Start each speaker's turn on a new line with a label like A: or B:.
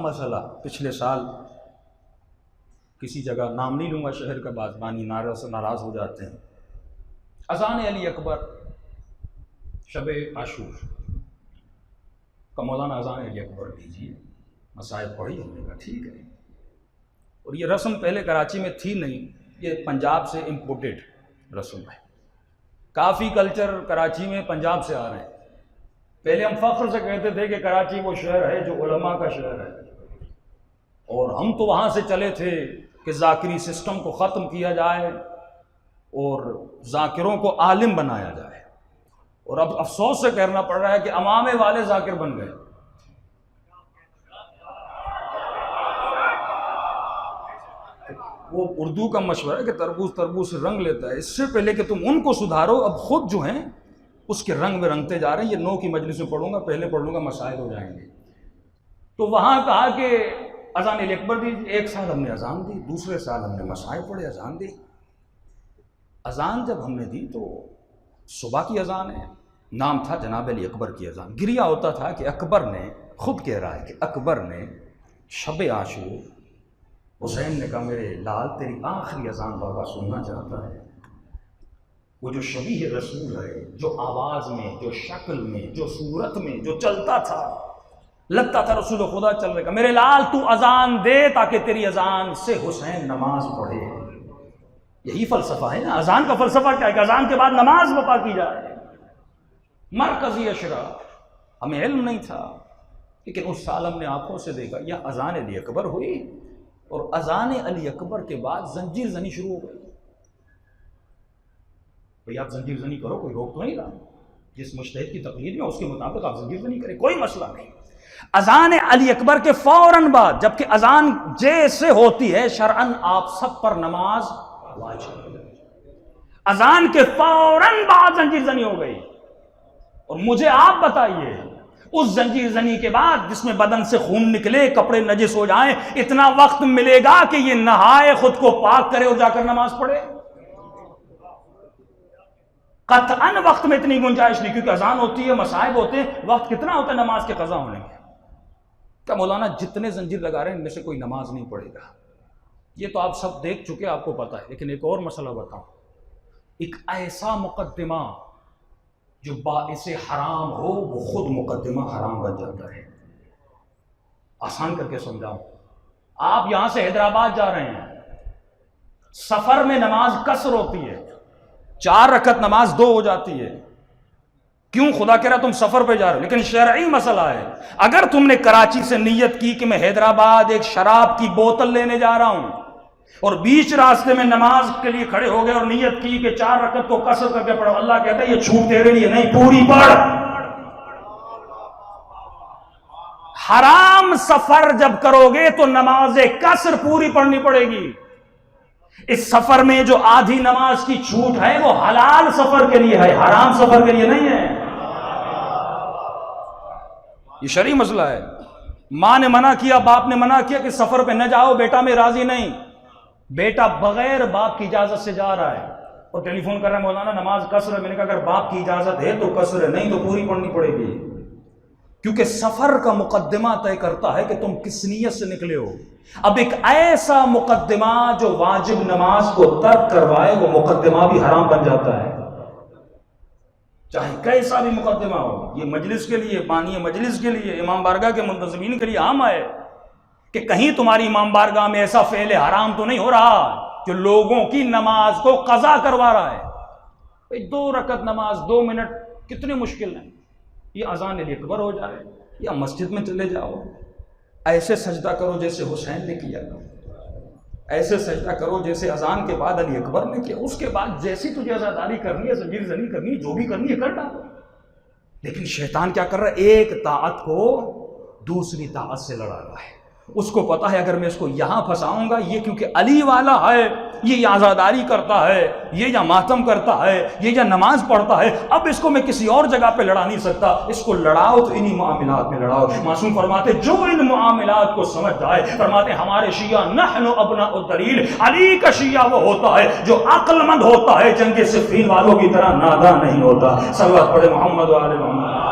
A: مسئلہ پچھلے سال کسی جگہ، نام نہیں لوں گا شہر کا، بعض بانی ناراض ہو جاتے ہیں، اذان علی اکبر شب عاشور کا مولانا اذان علی اکبر دیجیے، مسائل پڑھی، ہم نے کہا ٹھیک ہے۔ اور یہ رسم پہلے کراچی میں تھی نہیں، یہ پنجاب سے امپورٹڈ رسم ہے۔ کافی کلچر کراچی میں پنجاب سے آ رہے ہیں۔ پہلے ہم فخر سے کہتے تھے کہ کراچی وہ شہر ہے جو علماء کا شہر ہے، اور ہم تو وہاں سے چلے تھے کہ ذاکری سسٹم کو ختم کیا جائے اور ذاکروں کو عالم بنایا جائے، اور اب افسوس سے کہنا پڑ رہا ہے کہ امامے والے ذاکر بن گئے۔ وہ اردو کا مشورہ ہے کہ تربوز سے رنگ لیتا ہے، اس سے پہلے کہ تم ان کو سدھارو، اب خود جو ہیں اس کے رنگ میں رنگتے جا رہے ہیں۔ یہ 9 کی مجلس میں پڑھوں گا، پہلے پڑھ لوں گا، مسائل ہو جائیں گے۔ تو وہاں کہا کہ اذان علی اکبر دی، ایک سال ہم نے اذان دی، دوسرے سال ہم نے مسائل پڑھے، اذان دی۔ اذان جب ہم نے دی تو صبح کی اذان ہے، نام تھا جناب علی اکبر کی اذان۔ گریا ہوتا تھا کہ اکبر نے، خود کہہ رہا ہے کہ اکبر نے شب عاشور، حسین نے کہا میرے لال تیری آخری اذان بابا سننا چاہتا ہے۔ وہ جو شبیہ رسول ہے، جو آواز میں، جو شکل میں، جو صورت میں، جو چلتا تھا، لگتا تھا رسول خدا چل رہے گا، میرے لال تو اذان دے تاکہ تیری اذان سے حسین نماز پڑھے۔ یہی فلسفہ ہے نا، اذان کا فلسفہ کیا ہے کہ اذان کے بعد نماز بپا کی جائے۔ مرکزی اشرا، ہمیں علم نہیں تھا، لیکن اس سال ہم نے آنکھوں سے دیکھا، یا اذان علی اکبر ہوئی، اور اذان علی اکبر کے بعد زنجیر زنی شروع ہو گئی۔ بھئی آپ زنجیر زنی کرو، کوئی روک تو نہیں رہا، جس مجتہد کی تقلید میں اس کے مطابق آپ زنجیر زنی کریں، کوئی مسئلہ نہیں۔ اذان علی اکبر کے فوراً بعد، جبکہ اذان جیسے ہوتی ہے شرعاً آپ سب پر نماز واجب ہے، اذان کے فوراً بعد زنجیر زنی ہو گئی۔ اور مجھے آپ بتائیے، اس زنجیر زنی کے بعد جس میں بدن سے خون نکلے، کپڑے نجس ہو جائیں، اتنا وقت ملے گا کہ یہ نہائے، خود کو پاک کرے اور جا کر نماز پڑھے؟ قطعاً وقت میں اتنی گنجائش نہیں، کیونکہ اذان ہوتی ہے، مصائب ہوتے ہیں، وقت کتنا ہوتا ہے نماز کے قضا ہونے میں؟ کیا مولانا جتنے زنجیر لگا رہے ہیں ان میں سے کوئی نماز نہیں پڑھے گا؟ یہ تو آپ سب دیکھ چکے، آپ کو پتا ہے۔ لیکن ایک اور مسئلہ بتاؤں، ایک ایسا مقدمہ جو باعث حرام ہو، وہ خود مقدمہ حرام بن جاتا ہے۔ آسان کر کے سمجھاؤں، آپ یہاں سے حیدرآباد جا رہے ہیں، سفر میں نماز قصر ہوتی ہے، 4 رکعت نماز 2 ہو جاتی ہے۔ کیوں؟ خدا کہہ رہا تم سفر پہ جا رہے ہو، لیکن شرعی مسئلہ ہے۔ اگر تم نے کراچی سے نیت کی کہ میں حیدرآباد ایک شراب کی بوتل لینے جا رہا ہوں، اور بیچ راستے میں نماز کے لیے کھڑے ہو گئے اور نیت کی کہ 4 رکعت کو قصر کر کے پڑھو، اللہ کہتا ہے یہ چھوٹ تیرے لیے نہیں، پوری پڑھ۔ حرام سفر جب کرو گے تو نماز قصر پوری پڑھنی پڑے گی۔ اس سفر میں جو آدھی نماز کی چھوٹ ہے وہ حلال سفر کے لیے ہے، حرام سفر کے لیے نہیں ہے۔ یہ شرعی مسئلہ ہے۔ ماں نے منع کیا، باپ نے منع کیا کہ سفر پہ نہ جاؤ، بیٹا میں راضی نہیں، بیٹا بغیر باپ کی اجازت سے جا رہا ہے اور ٹیلی فون کر رہا ہے مولانا نماز قصر ہے۔ میں نے کہا اگر باپ کی اجازت ہے تو قصر ہے، نہیں تو پوری پڑھنی پڑے گی، کیونکہ سفر کا مقدمہ طے کرتا ہے کہ تم کس نیت سے نکلے ہو۔ اب ایک ایسا مقدمہ جو واجب نماز کو ترک کروائے، وہ مقدمہ بھی حرام بن جاتا ہے، چاہے کیسا بھی مقدمہ ہو۔ یہ مجلس کے لیے، بانی مجلس کے لیے، امام بارگاہ کے منتظمین کے لیے عام ہے کہ کہیں تمہاری امام بارگاہ میں ایسا فعل حرام تو نہیں ہو رہا جو لوگوں کی نماز کو قضا کروا رہا ہے۔ 2 رکعت نماز 2 منٹ کتنے مشکل ہیں، یہ اذان علی اکبر ہو جائے، یا مسجد میں چلے جاؤ، ایسے سجدہ کرو جیسے حسین نے کیا، ایسے سجدہ کرو جیسے اذان کے بعد علی اکبر نے کیا، اس کے بعد جیسی تجھے عزاداری کرنی ہے، زنجیر زنی کرنی ہے، جو بھی کرنی ہے کر ڈالو۔ لیکن شیطان کیا کر رہا ہے؟ ایک طاعت کو دوسری طاعت سے لڑا رہا ہے۔ اس کو پتا ہے اگر میں اس کو یہاں پھنساؤں گا، یہ کیونکہ علی والا ہے، یہ عزاداری کرتا ہے، یہ یا ماتم کرتا ہے، یہ یا نماز پڑھتا ہے، اب اس کو میں کسی اور جگہ پہ لڑا نہیں سکتا، اس کو لڑاؤ تو انہی معاملات میں لڑاؤ۔ معصوم فرماتے جو ان معاملات کو سمجھ جائے، فرماتے ہمارے شیعہ نحن ابناء الدلیل، علی کا شیعہ وہ ہوتا ہے جو عقل مند ہوتا ہے، جنگ صفین والوں کی طرح نادان نہیں ہوتا۔ صلوات پڑھے محمد و آل محمد۔